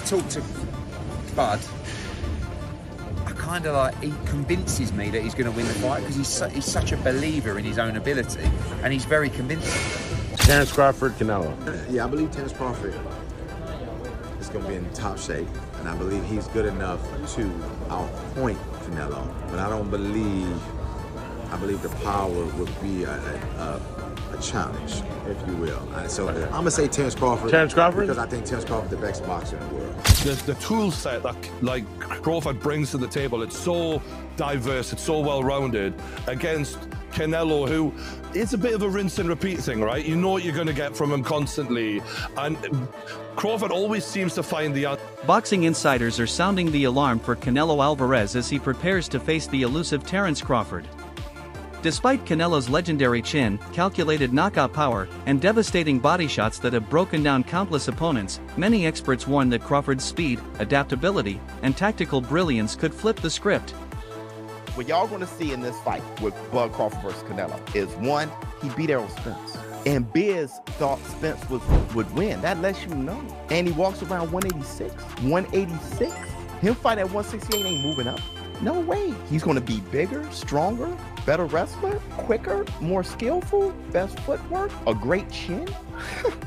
talk to Bud, I kind of like, he convinces me that he's going to win the fight because he's such a believer in his own ability, and he's very convincing. Terence Crawford, Canelo. Yeah, I believe Terence Crawford is going to be in top shape, and I believe he's good enough to outpoint Canelo. But I don't believe, I believe the power would be a challenge, if you will. So I'm going to say Terence Crawford. Terence Crawford? Because I think Terence Crawford is the best boxer in the world. The tool set that like Crawford brings to the table, it's so diverse, it's so well-rounded against Canelo, who it's a bit of a rinse and repeat thing, right? You know what you're going to get from him constantly, and Crawford always seems to find the... Boxing insiders are sounding the alarm for Canelo Alvarez as he prepares to face the elusive Terence Crawford. Despite Canelo's legendary chin, calculated knockout power, and devastating body shots that have broken down countless opponents, many experts warn that Crawford's speed, adaptability, and tactical brilliance could flip the script. What y'all gonna see in this fight with Bud Crawford versus Canelo is, one, he beat Errol Spence. And Biz thought Spence would win. That lets you know. And he walks around 186. 186? Him fight at 168 ain't moving up. No way. He's gonna be bigger, stronger, better wrestler, quicker, more skillful, best footwork, a great chin.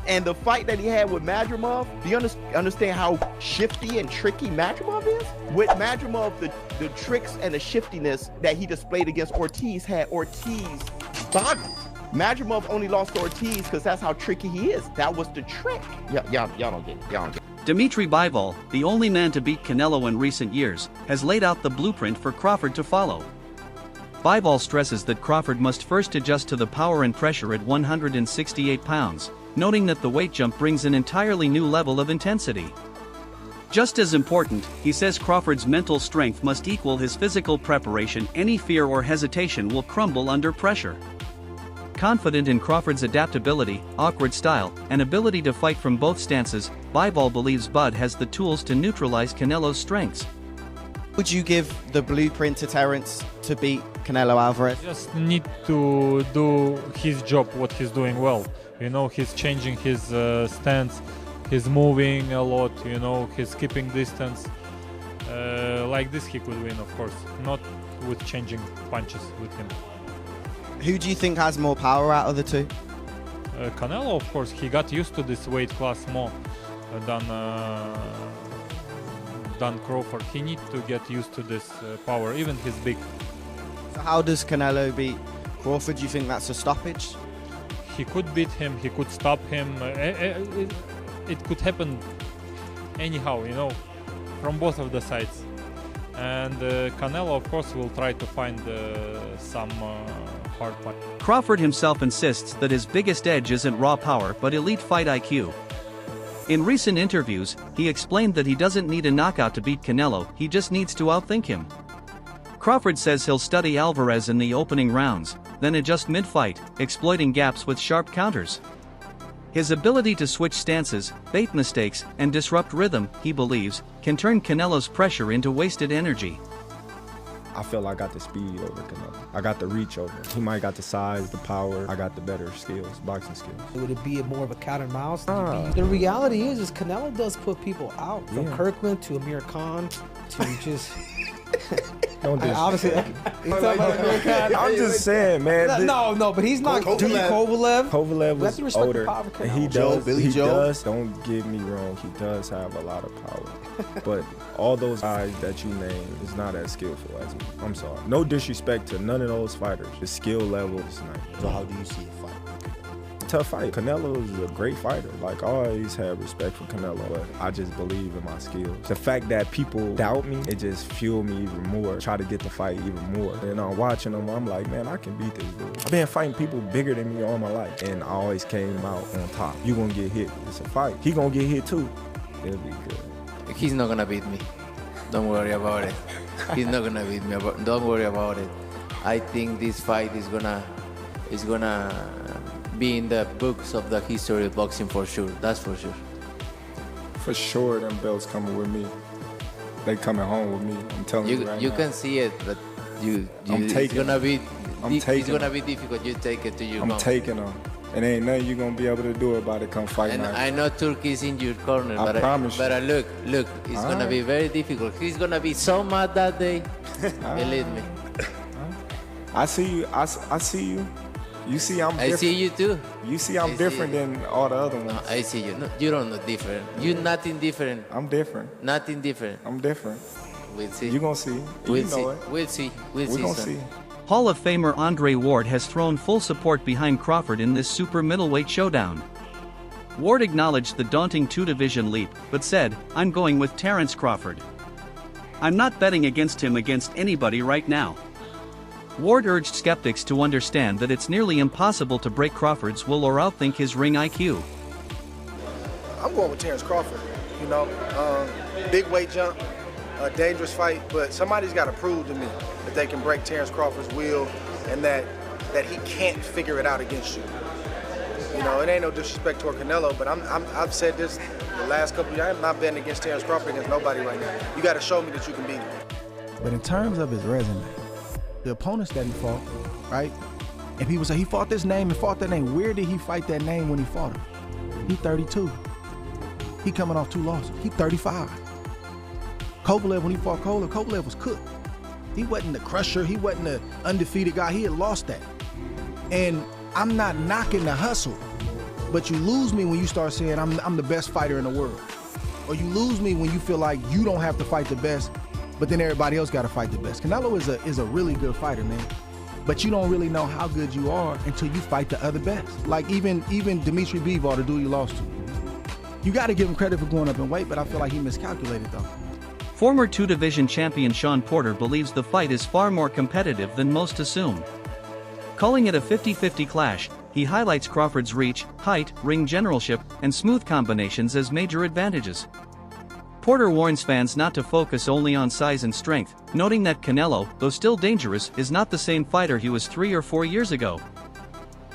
And the fight that he had with Madrimov, do you understand how shifty and tricky Madrimov is? With Madrimov, the tricks and the shiftiness that he displayed against Ortiz had Ortiz boggled. Madrimov only lost to Ortiz because that's how tricky he is. That was the trick. Y'all don't get it. Y'all don't get it. Dimitri Bivol, the only man to beat Canelo in recent years, has laid out the blueprint for Crawford to follow. Bivol stresses that Crawford must first adjust to the power and pressure at 168 pounds, noting that the weight jump brings an entirely new level of intensity. Just as important, he says Crawford's mental strength must equal his physical preparation. Any fear or hesitation will crumble under pressure. Confident in Crawford's adaptability, awkward style, and ability to fight from both stances, Bivol believes Bud has the tools to neutralize Canelo's strengths. Would you give the blueprint to Terence to beat Canelo Alvarez? Just need to do his job, what he's doing well. You know, he's changing his stance, he's moving a lot, you know, he's keeping distance. Like this he could win, of course, not with changing punches with him. Who do you think has more power out of the two? Canelo, of course, he got used to this weight class more than Crawford. He needs to get used to this power, even he's big. So how does Canelo beat Crawford? Do you think that's a stoppage? He could beat him, he could stop him. It could happen anyhow, you know, from both of the sides. And Canelo, of course, will try to find some hard fight. Crawford himself insists that his biggest edge isn't raw power but elite fight IQ. In recent interviews, he explained that he doesn't need a knockout to beat Canelo, he just needs to outthink him. Crawford says he'll study Alvarez in the opening rounds, then adjust mid-fight, exploiting gaps with sharp counters. His ability to switch stances, bait mistakes, and disrupt rhythm, he believes, can turn Canelo's pressure into wasted energy. I feel like I got the speed over Canelo. I got the reach over him. He might got the size, the power. I got the better skills, boxing skills. Would it be more of a cat and mouse? The reality is Canelo does put people out. From Kirkland to Amir Khan to just... Don't do obviously, I'm just saying, man. No, but he's not. Kovalev. Kovalev was older. He does. Billy Joe. Don't get me wrong. He does have a lot of power, but all those guys that you name is not as skillful as me. I'm sorry. No disrespect to none of those fighters. The skill level is not. So how do you see it fight? Tough fight. Canelo is a great fighter. Like, I always have respect for Canelo, but I just believe in my skills. The fact that people doubt me, it just fueled me even more. Try to get the fight even more. And I'm watching them, I'm like, man, I can beat this dude. I've been fighting people bigger than me all my life, and I always came out on top. You gonna get hit. It's a fight. He gonna get hit too. It'll be good. He's not gonna beat me. Don't worry about it. He's not gonna beat me. Don't worry about it. I think this fight is gonna be in the books of the history of boxing for sure. That's for sure. For sure, them belts coming with me. They coming home with me. I'm telling you right now. You can see it, but it's I'm taking It's gonna him. be difficult. You take it to your I'm corner. taking him. And ain't nothing you gonna be able to do about it come fight And night. I know Turkey's in your corner, I promise you. but look, it's gonna Alright. be very difficult. He's gonna be so mad that day. Believe me. I see you. I see you. You see I'm I different. see you too. You see I'm I see different you. than all the other ones. No, I see you. No, you don't know different. You're nothing different. I'm different. Nothing different. I'm different. We'll see. You gonna see. We'll You see. know it. We'll see. We'll We see. gonna son. see. Hall of Famer Andre Ward has thrown full support behind Crawford in this super middleweight showdown. Ward acknowledged the daunting two-division leap, but said, "I'm going with Terence Crawford. I'm not betting against him against anybody right now." Ward urged skeptics to understand that it's nearly impossible to break Crawford's will or outthink his ring IQ. I'm going with Terence Crawford. You know, big weight jump, a dangerous fight, but somebody's got to prove to me that they can break Terence Crawford's will and that he can't figure it out against you. You know, it ain't no disrespect toward Canelo, but I've said this the last couple of years. I'm not betting against Terence Crawford against nobody right now. You got to show me that you can beat him. But in terms of his resume, the opponents that he fought, right? And people say he fought this name and fought that name. Where did he fight that name when he fought him? He 32. He coming off 2 losses. He 35. Kovalev, when he fought Kovalev was cooked. He wasn't the crusher. He wasn't the undefeated guy. He had lost that. And I'm not knocking the hustle, but you lose me when you start saying I'm the best fighter in the world. Or you lose me when you feel like you don't have to fight the best, but then everybody else got to fight the best. Canelo is a really good fighter, man. But you don't really know how good you are until you fight the other best. Like even Dimitri Bivol, the dude you lost to. You got to give him credit for going up in weight, but I feel like he miscalculated though. Former two-division champion Sean Porter believes the fight is far more competitive than most assume. Calling it a 50-50 clash, he highlights Crawford's reach, height, ring generalship, and smooth combinations as major advantages. Porter warns fans not to focus only on size and strength, noting that Canelo, though still dangerous, is not the same fighter he was 3 or 4 years ago.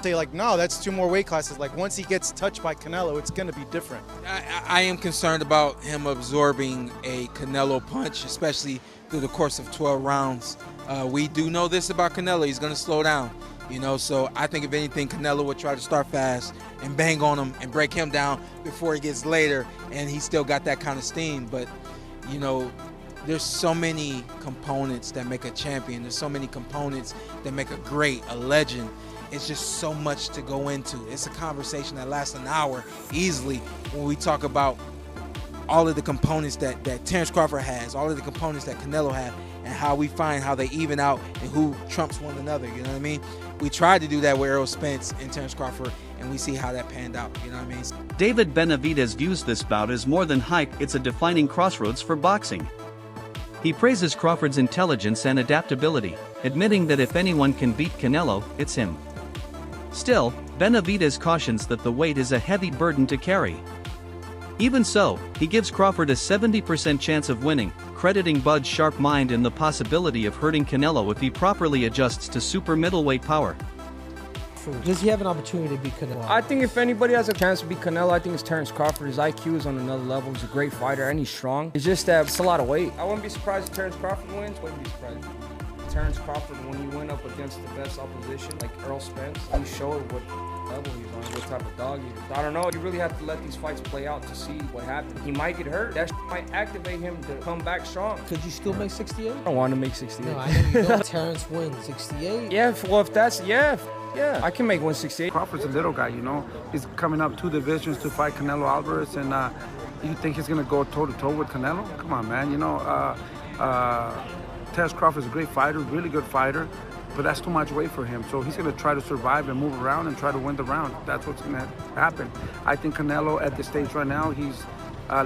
Say like, no, that's 2 more weight classes. Like once he gets touched by Canelo, it's gonna be different. I am concerned about him absorbing a Canelo punch, especially through the course of 12 rounds. We do know this about Canelo, he's gonna slow down. You know, so I think if anything, Canelo would try to start fast and bang on him and break him down before he gets later, and he still got that kind of steam. But, you know, there's so many components that make a champion. There's so many components that make a great, a legend. It's just so much to go into. It's a conversation that lasts an hour easily when we talk about all of the components that Terence Crawford has, all of the components that Canelo has, and how we find how they even out and who trumps one another, you know what I mean? We tried to do that with Errol Spence and Terence Crawford, and we see how that panned out, you know what I mean? David Benavidez views this bout as more than hype, it's a defining crossroads for boxing. He praises Crawford's intelligence and adaptability, admitting that if anyone can beat Canelo, it's him. Still, Benavidez cautions that the weight is a heavy burden to carry. Even so, he gives Crawford a 70% chance of winning, crediting Bud's sharp mind in the possibility of hurting Canelo if he properly adjusts to super middleweight power. Does he have an opportunity to beat Canelo? I think if anybody has a chance to beat Canelo, I think it's Terence Crawford. His IQ is on another level. He's a great fighter and he's strong. It's just that it's a lot of weight. I wouldn't be surprised if Terence Crawford wins. Wouldn't be surprised. Terence Crawford, when he went up against the best opposition, like Errol Spence, he showed what level he's on, what type of dog he is. I don't know. You really have to let these fights play out to see what happens. He might get hurt. That might activate him to come back strong. Could you still make 68? I don't want to make 68. No, I know you don't. Terence wins 68. Yeah, well, if that's, yeah, I can make 168. Crawford's a little guy, you know. He's coming up 2 divisions to fight Canelo Alvarez, and you think he's going to go toe-to-toe with Canelo? Come on, man. You know, Terence Crawford's a great fighter, really good fighter, but that's too much weight for him. So he's going to try to survive and move around and try to win the round. That's what's going to happen. I think Canelo at this stage right now, his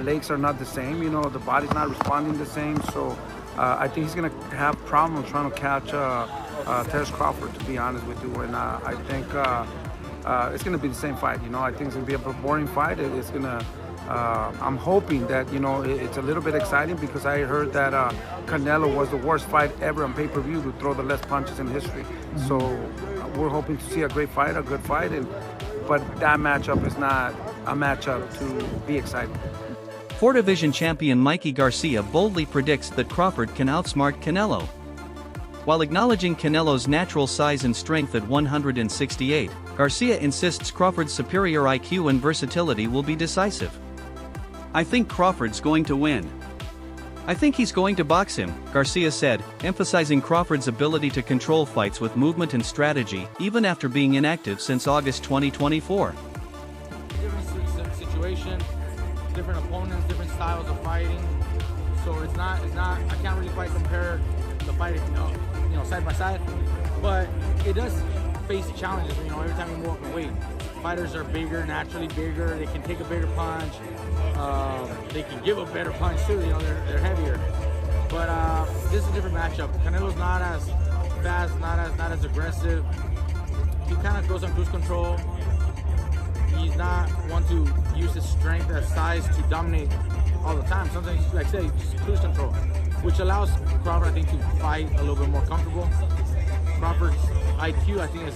legs are not the same. You know, the body's not responding the same. So I think he's going to have problems trying to catch Terence Crawford, to be honest with you. And I think it's going to be the same fight. You know, I think it's going to be a boring fight. It's going to. I'm hoping that, you know, it's a little bit exciting because I heard that Canelo was the worst fight ever on pay-per-view to throw the less punches in history. So we're hoping to see a great fight, a good fight, but that matchup is not a matchup to be excited. 4-division champion Mikey Garcia boldly predicts that Crawford can outsmart Canelo. While acknowledging Canelo's natural size and strength at 168, Garcia insists Crawford's superior IQ and versatility will be decisive. "I think Crawford's going to win. I think he's going to box him," Garcia said, emphasizing Crawford's ability to control fights with movement and strategy, even after being inactive since August 2024. Different situation, different opponents, different styles of fighting. So it's not. I can't really quite compare the fight, side by side. But it does face challenges. Every time you move up in weight, fighters are bigger, naturally bigger. They can take a bigger punch. They can give a better punch too. They're heavier. But this is a different matchup. Canelo's not as fast, not as aggressive. He kind of goes on cruise control. He's not one to use his strength as size to dominate all the time. Sometimes, like I say, just cruise control, which allows Crawford, I think, to fight a little bit more comfortable. Crawford's IQ, I think, is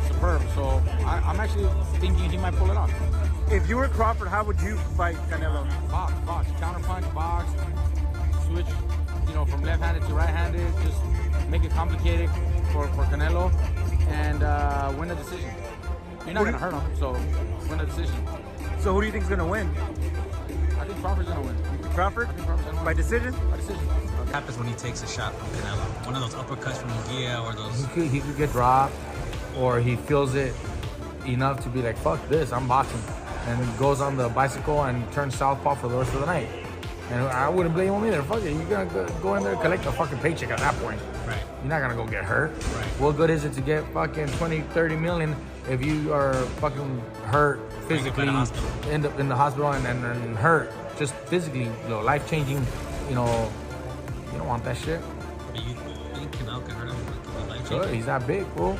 superb. So I'm actually thinking he might pull it off. If you were Crawford, how would you fight Canelo? Box, counter punch, box, switch, from left-handed to right-handed, just make it complicated for Canelo, and win a decision. You're not gonna hurt him, so win a decision. So who do you think is gonna win? I think Crawford's gonna win. Crawford? I think Crawford's gonna win. By decision? By decision. What happens when he takes a shot from Canelo? One of those uppercuts from Gia or those... He could get dropped, or he feels it enough to be like, fuck this, I'm boxing. And he goes on the bicycle and turns southpaw for the rest of the night. And I wouldn't blame him either. Fuck it, you're gonna go in there and collect a fucking paycheck at that point. Right. You're not gonna go get hurt. Right. What good is it to get fucking 20, 30 million if you are fucking hurt physically, end up in the hospital and hurt just physically, life-changing, you don't want that shit. Do you think Canelo could hurt him? Sure, he's that big, bro.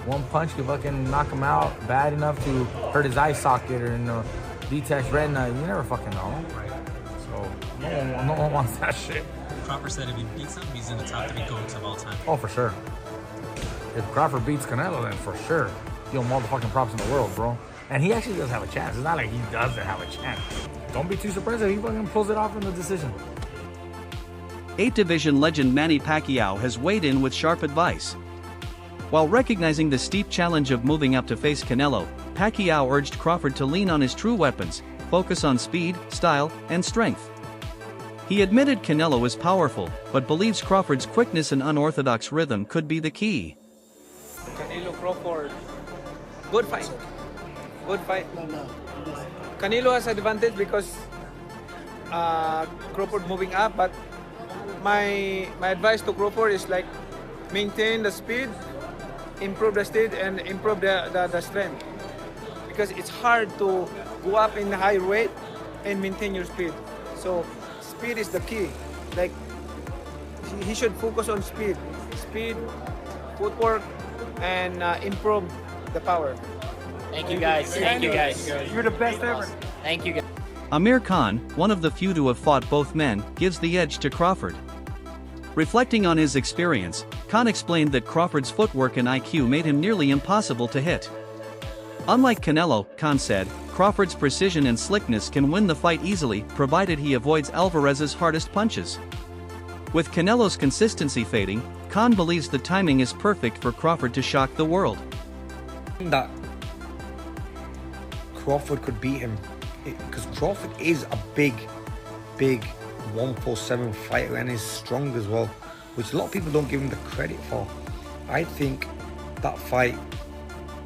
One punch could fucking knock him out bad enough to hurt his eye socket or detached retina. You never fucking know. Right. So no one wants that shit. Crawford said if he beats him, he's in the top 3 GOATs of all time. Oh, for sure. If Crawford beats Canelo, then for sure, give him all the fucking props in the world, bro. And he actually does have a chance. It's not like he doesn't have a chance. Don't be too surprised if he fucking pulls it off in the decision. 8th Division legend Manny Pacquiao has weighed in with sharp advice. While recognizing the steep challenge of moving up to face Canelo, Pacquiao urged Crawford to lean on his true weapons, focus on speed, style, and strength. He admitted Canelo is powerful, but believes Crawford's quickness and unorthodox rhythm could be the key. Canelo Crawford, good fight. Good fight. Canelo has advantage because Crawford moving up, but my advice to Crawford is like maintain the speed, improve the speed, and improve the strength. Because it's hard to go up in high weight and maintain your speed. So speed is the key. Like he should focus on speed, footwork, and improve the power. Thank you guys. Thank you guys. You're the best ever. Thank you guys. Amir Khan, one of the few to have fought both men, gives the edge to Crawford. Reflecting on his experience, Khan explained that Crawford's footwork and IQ made him nearly impossible to hit. Unlike Canelo, Khan said, Crawford's precision and slickness can win the fight easily, provided he avoids Alvarez's hardest punches. With Canelo's consistency fading, Khan believes the timing is perfect for Crawford to shock the world. That Crawford could beat him, because Crawford is a big 147 fighter and is strong as well, which a lot of people don't give him the credit for. I think that fight,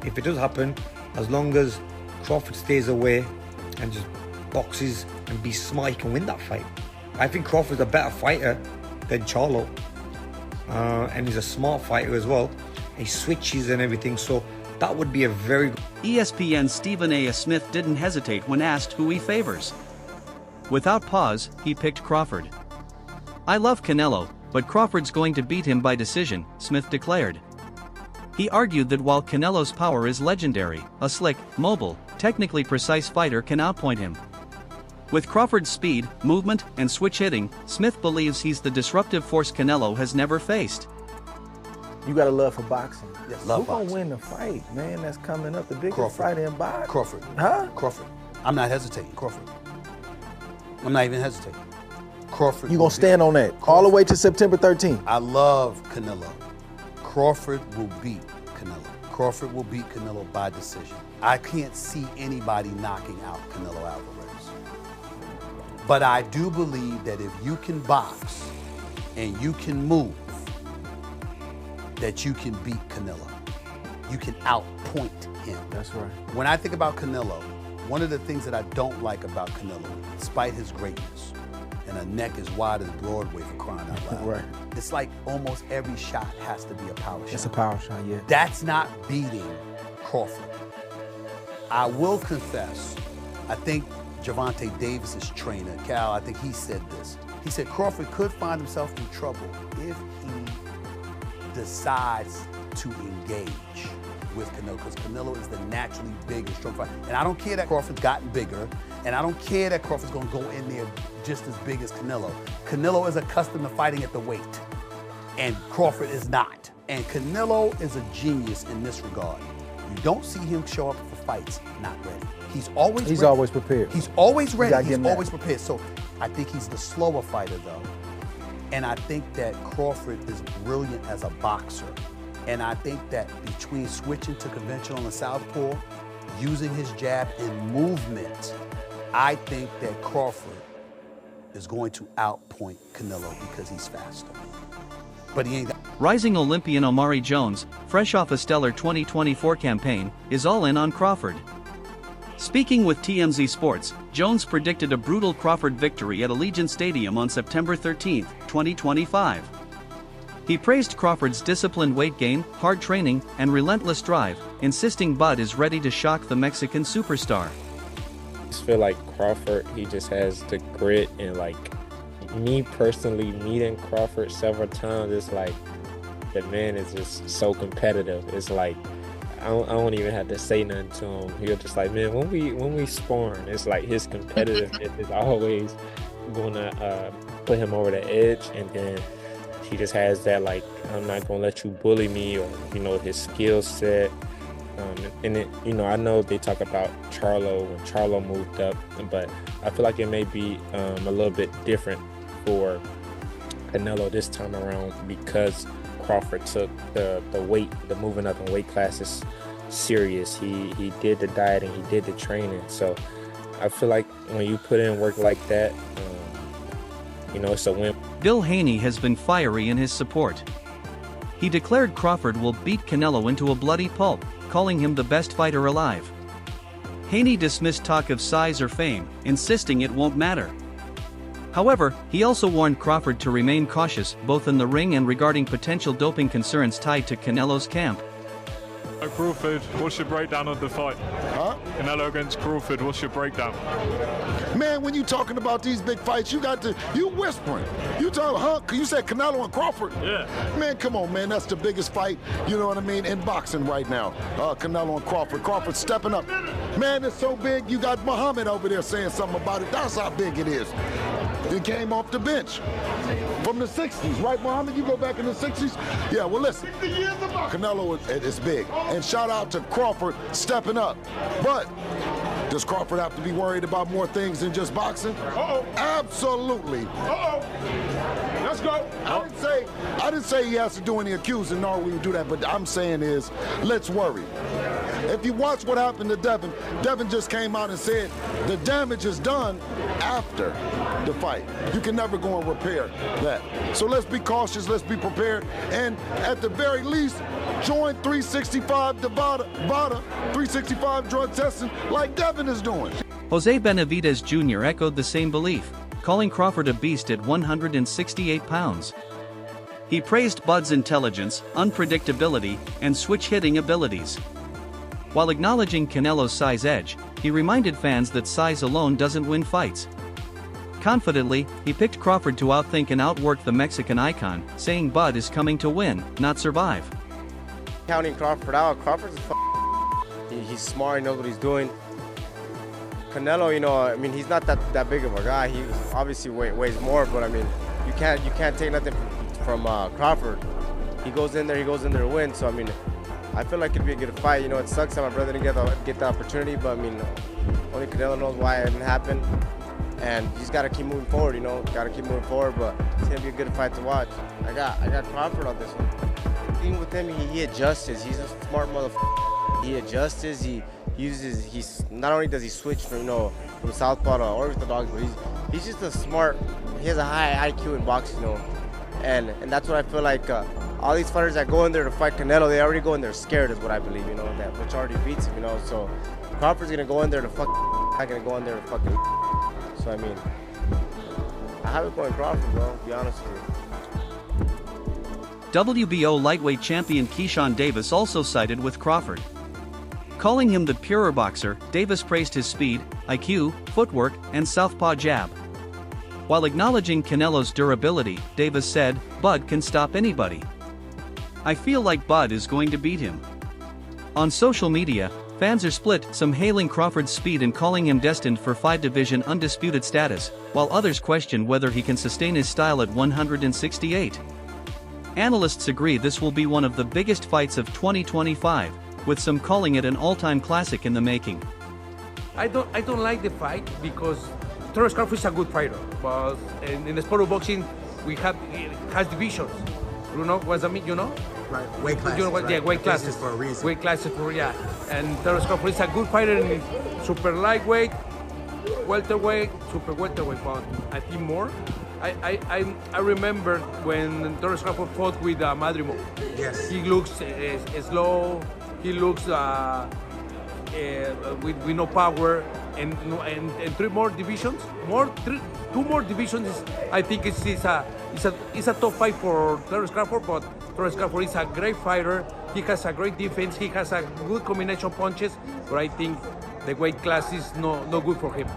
if it does happen, as long as Crawford stays away and just boxes and be smart, he can win that fight. I think Crawford's a better fighter than Charlo, and he's a smart fighter as well. He switches and everything, so that would be a very good... ESPN's Stephen A. Smith didn't hesitate when asked who he favors. Without pause, he picked Crawford. "I love Canelo, but Crawford's going to beat him by decision," Smith declared. He argued that while Canelo's power is legendary, a slick, mobile, technically precise fighter can outpoint him. With Crawford's speed, movement, and switch hitting, Smith believes he's the disruptive force Canelo has never faced. You got a love for boxing. Yes, Who's gonna win the fight, man? That's coming up, the biggest Crawford. fighter in boxing. Crawford. Huh? Crawford. I'm not hesitating. Crawford. I'm not even hesitating. Crawford. You gonna stand on that all the way to September 13th? I love Canelo. Crawford will beat Canelo. Crawford will beat Canelo by decision. I can't see anybody knocking out Canelo Alvarez. But I do believe that if you can box and you can move, that you can beat Canelo. You can outpoint him. That's right. When I think about Canelo, one of the things that I don't like about Canelo, despite his greatness, and a neck as wide as Broadway for crying out loud. Right. It's like almost every shot has to be a power shot. It's a power shot, yeah. That's not beating Crawford. I will confess, I think Gervonta Davis's trainer, Cal, I think he said this. He said Crawford could find himself in trouble if he decides to engage with Canelo, because Canelo is the naturally big and strong fighter. And I don't care that Crawford's gotten bigger, and I don't care that Crawford's gonna go in there just as big as Canelo. Canelo is accustomed to fighting at the weight, and Crawford is not. And Canelo is a genius in this regard. You don't see him show up for fights not ready. He's always ready. always prepared. He's always ready. He's get him always that. prepared. So I think he's the slower fighter, though. And I think that Crawford is brilliant as a boxer. And I think that between switching to conventional and southpaw, using his jab and movement, I think that Crawford is going to outpoint Canelo because he's faster. But he ain't got... Rising Olympian Omari Jones, fresh off a stellar 2024 campaign, is all in on Crawford. Speaking with TMZ Sports, Jones predicted a brutal Crawford victory at Allegiant Stadium on September 13, 2025. He praised Crawford's disciplined weight gain, hard training, and relentless drive, insisting Bud is ready to shock the Mexican superstar. I just feel like Crawford, he just has the grit, and like me personally meeting Crawford several times, it's like the man is just so competitive. It's like I don't even have to say nothing to him. He'll just like, man, when we sparring, it's like his competitiveness is always gonna put him over the edge, and then he just has that, like, I'm not gonna let you bully me, or, you know, his skill set. And it, you know, I know they talk about Charlo when Charlo moved up, but I feel like it may be a little bit different for Canelo this time around, because Crawford took the moving up in weight classes serious. He did the diet and he did the training. So I feel like when you put in work like that, you know, it's a win. Bill Haney has been fiery in his support. He declared Crawford will beat Canelo into a bloody pulp, calling him the best fighter alive. Haney dismissed talk of size or fame, insisting it won't matter. However, he also warned Crawford to remain cautious, both in the ring and regarding potential doping concerns tied to Canelo's camp. Crawford, what's your breakdown of the fight? Huh? Canelo against Crawford, what's your breakdown? Man, when you talking about these big fights, you whispering. You talking, huh? You said Canelo and Crawford? Yeah. Man, come on, man. That's the biggest fight, you know what I mean, in boxing right now. Canelo and Crawford. Crawford stepping up. Man, it's so big, you got Muhammad over there saying something about it. That's how big it is. It came off the bench from the 60s, right, Muhammad? You go back in the 60s? Yeah, well, listen. Canelo is big. And shout out to Crawford stepping up. But does Crawford have to be worried about more things than just boxing? Uh-oh. Absolutely. Uh-oh. Let's go. I didn't say he has to do any accusing, nor we would do that, but I'm saying is, let's worry. If you watch what happened to Devin just came out and said the damage is done after the fight. You can never go and repair that. So let's be cautious, let's be prepared, and at the very least, join 365 Nevada, 365 drug testing like Devin is doing. Jose Benavidez Jr. echoed the same belief, calling Crawford a beast at 168 pounds. He praised Bud's intelligence, unpredictability, and switch-hitting abilities. While acknowledging Canelo's size edge, he reminded fans that size alone doesn't win fights. Confidently, he picked Crawford to outthink and outwork the Mexican icon, saying Bud is coming to win, not survive. Counting Crawford out, Crawford's he's smart, he knows what he's doing. Canelo, you know, I mean, he's not that big of a guy. He obviously weighs more, but I mean, you can't take nothing from Crawford. He goes in there to win. So I mean, I feel like it'd be a good fight. You know, it sucks that my brother didn't get the opportunity, but I mean, only Canelo knows why it didn't happen. and he's got to keep moving forward. You know, got to keep moving forward. But it's gonna be a good fight to watch. I got Crawford on this one. The thing with him, he adjusts. He's a smart motherfucker. He adjusts. He uses. He's not only does he switch from southpaw to orthodox, but he's just a smart. He has a high IQ in boxing, and that's what I feel like. All these fighters that go in there to fight Canelo, they already go in there scared, is what I believe. That which already beats him. So Crawford's gonna go in there to fuck. Not gonna go in there to fucking. So I mean, I have it going Crawford, bro. To be honest with you. WBO lightweight champion Keyshawn Davis also sided with Crawford. Calling him the purer boxer, Davis praised his speed, IQ, footwork, and southpaw jab. While acknowledging Canelo's durability, Davis said, "Bud can stop anybody. I feel like Bud is going to beat him." On social media, fans are split, some hailing Crawford's speed and calling him destined for 5-division undisputed status, while others question whether he can sustain his style at 168. Analysts agree this will be one of the biggest fights of 2025, with some calling it an all-time classic in the making. I don't like the fight because Terence Crawford is a good fighter, but in the sport of boxing, it has divisions. You know what I mean? Right. Weight classes. You know what? Right? Yeah, weight classes for a reason. Weight classes And Terence Crawford is a good fighter in super lightweight, welterweight, super welterweight. But I think more. I remember when Terence Crawford fought with Madrimo. Yes. He looks slow. He looks with no power. And 3 more divisions, two more divisions. I think it's a top fight for Terence Crawford. But Terence Crawford is a great fighter. He has a great defense. He has a good combination of punches. But I think the weight class is no good for him.